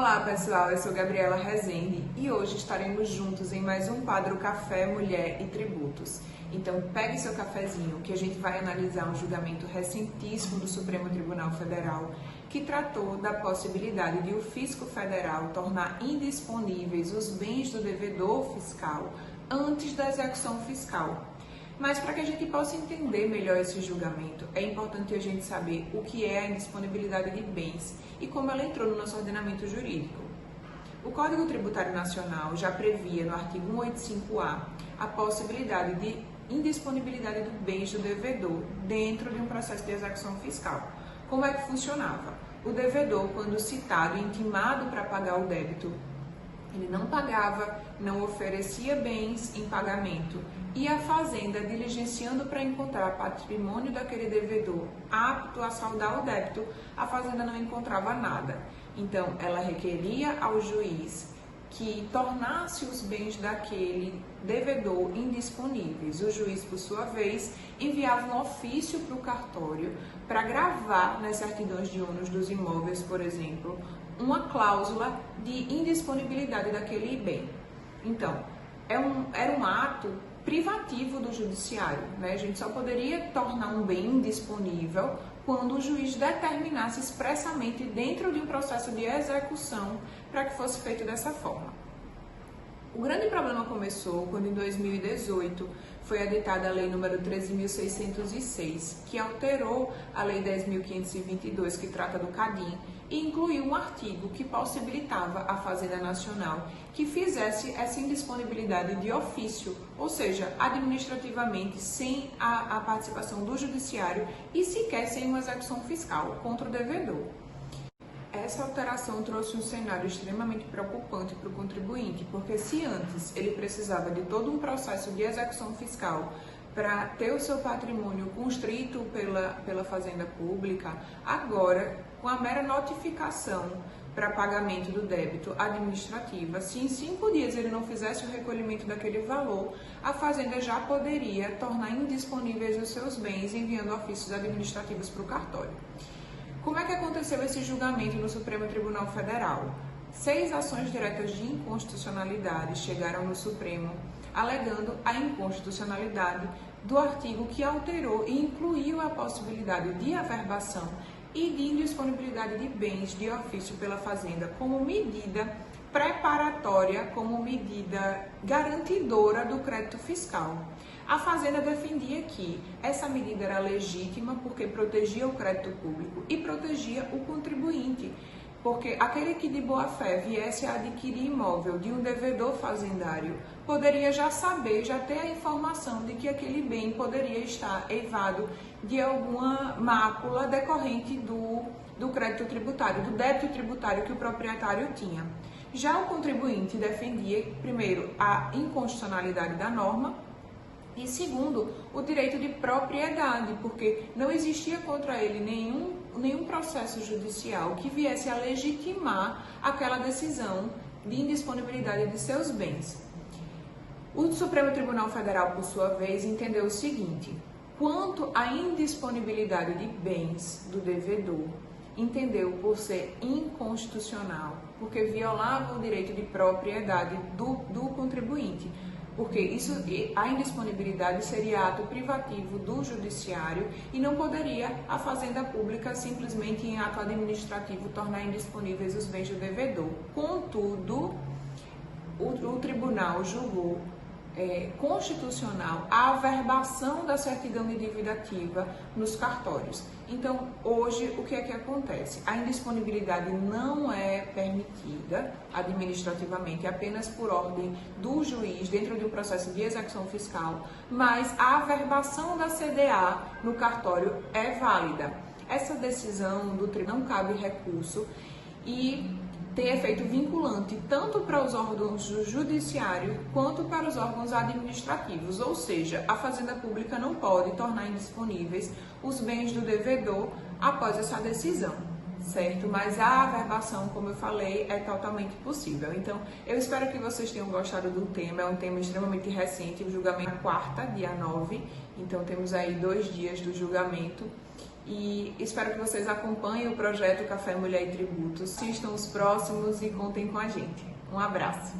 Olá pessoal, eu sou Gabriela Rezende e hoje estaremos juntos em mais um quadro Café, Mulher e Tributos. Então pegue seu cafezinho que a gente vai analisar um julgamento recentíssimo do Supremo Tribunal Federal que tratou da possibilidade de o Fisco Federal tornar indisponíveis os bens do devedor fiscal antes da execução fiscal. Mas para que a gente possa entender melhor esse julgamento, é importante a gente saber o que é a indisponibilidade de bens e como ela entrou no nosso ordenamento jurídico. O Código Tributário Nacional já previa no artigo 185-A a possibilidade de indisponibilidade de bens do devedor dentro de um processo de execução fiscal. Como é que funcionava? O devedor, quando citado e intimado para pagar o débito, ele não pagava, não oferecia bens em pagamento e a Fazenda, diligenciando para encontrar patrimônio daquele devedor apto a saldar o débito, a Fazenda não encontrava nada. Então, ela requeria ao juiz que tornasse os bens daquele devedor indisponíveis. O juiz, por sua vez, enviava um ofício para o cartório para gravar nas certidões de ônus dos imóveis, por exemplo, uma cláusula de indisponibilidade daquele bem. Então, era um ato privativo do judiciário, né? A gente só poderia tornar um bem indisponível quando o juiz determinasse expressamente dentro de um processo de execução para que fosse feito dessa forma. O grande problema começou quando em 2018 foi editada a Lei número 13.606, que alterou a Lei 10.522, que trata do CADIM, e incluiu um artigo que possibilitava à Fazenda Nacional que fizesse essa indisponibilidade de ofício, ou seja, administrativamente, sem a participação do judiciário e sequer sem uma execução fiscal contra o devedor. Essa alteração trouxe um cenário extremamente preocupante para o contribuinte, porque se antes ele precisava de todo um processo de execução fiscal para ter o seu patrimônio constrito pela Fazenda Pública, agora, com a mera notificação para pagamento do débito administrativa, se em 5 dias ele não fizesse o recolhimento daquele valor, a Fazenda já poderia tornar indisponíveis os seus bens enviando ofícios administrativos para o cartório. Como é que aconteceu esse julgamento no Supremo Tribunal Federal? 6 ações diretas de inconstitucionalidade chegaram no Supremo, alegando a inconstitucionalidade do artigo que alterou e incluiu a possibilidade de averbação e de indisponibilidade de bens de ofício pela Fazenda como medida preparatória, como medida garantidora do crédito fiscal. A Fazenda defendia que essa medida era legítima porque protegia o crédito público e protegia o contribuinte, porque aquele que de boa fé viesse a adquirir imóvel de um devedor fazendário poderia já saber, já ter a informação de que aquele bem poderia estar eivado de alguma mácula decorrente do crédito tributário, do débito tributário que o proprietário tinha. Já o contribuinte defendia, primeiro, a inconstitucionalidade da norma e, segundo, o direito de propriedade, porque não existia contra ele nenhum processo judicial que viesse a legitimar aquela decisão de indisponibilidade de seus bens. O Supremo Tribunal Federal, por sua vez, entendeu o seguinte: quanto à indisponibilidade de bens do devedor, entendeu por ser inconstitucional, porque violava o direito de propriedade do contribuinte, porque a indisponibilidade seria ato privativo do judiciário e não poderia a Fazenda Pública simplesmente em ato administrativo tornar indisponíveis os bens do devedor. Contudo, o tribunal julgou constitucional a averbação da certidão de dívida ativa nos cartórios. Então, hoje, o que é que acontece? A indisponibilidade não é permitida administrativamente apenas por ordem do juiz dentro de um processo de execução fiscal, mas a averbação da CDA no cartório é válida. Essa decisão do tribunal não cabe recurso e tem efeito vinculante tanto para os órgãos do judiciário quanto para os órgãos administrativos, ou seja, a Fazenda Pública não pode tornar indisponíveis os bens do devedor após essa decisão, certo? Mas a averbação, como eu falei, é totalmente possível. Então, eu espero que vocês tenham gostado do tema, é um tema extremamente recente, o julgamento é na quarta, dia 9, então temos aí 2 dias do julgamento. e espero que vocês acompanhem o projeto Café, Mulher e Tributos, assistam os próximos e contem com a gente. Um abraço!